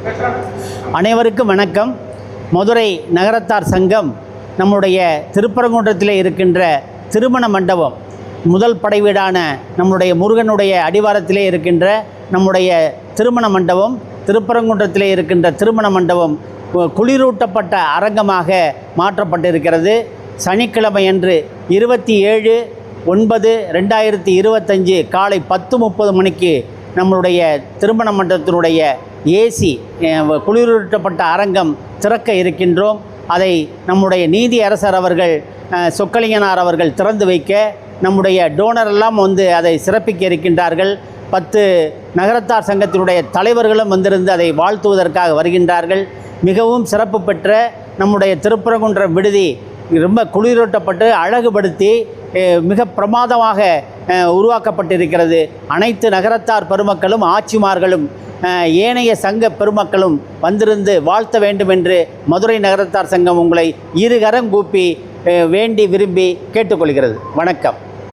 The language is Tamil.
அனைவருக்கும் வணக்கம். மதுரை நகரத்தார் சங்கம் நம்முடைய திருப்பரங்குன்றத்தில் இருக்கின்ற திருமண மண்டபம், முதல் படைவீடான நம்முடைய முருகனுடைய அடிவாரத்திலே இருக்கின்ற நம்முடைய திருமண மண்டபம், திருப்பரங்குன்றத்திலே இருக்கின்ற திருமண மண்டபம் குளிரூட்டப்பட்ட அரங்கமாக மாற்றப்பட்டிருக்கிறது. சனிக்கிழமையன்று 27/9/2025 காலை 10:30 மணிக்கு நம்மளுடைய திருமண மண்டபத்தினுடைய ஏசி குளிரூட்டப்பட்ட அரங்கம் திறக்க இருக்கின்றோம். அதை நம்முடைய நீதி அரசர் அவர்கள், சொக்கலிங்கனார் அவர்கள் திறந்து வைக்க நம்முடைய டோனர் எல்லாம் அதை சிறப்பிக்க இருக்கின்றார்கள். 10 நகரத்தார் சங்கத்தினுடைய தலைவர்களும் வந்திருந்து அதை வாழ்த்துவதற்காக வருகின்றார்கள். மிகவும் சிறப்பு பெற்ற நம்முடைய திருப்பரங்குன்றம் விடுதி ரொம்ப குளிரூட்டப்பட்டு அழகுபடுத்தி மிக பிரமாதமாக உருவாக்கப்பட்டிருக்கிறது. அனைத்து நகரத்தார் பெருமக்களும், ஆட்சிமார்களும், ஏனைய சங்க பெருமக்களும் வந்திருந்து வாழ்த்த வேண்டும் என்று மதுரை நகரத்தார் சங்கம் உங்களை இருகரம் கூப்பி வேண்டி விரும்பி கேட்டுக்கொள்கிறது. வணக்கம்.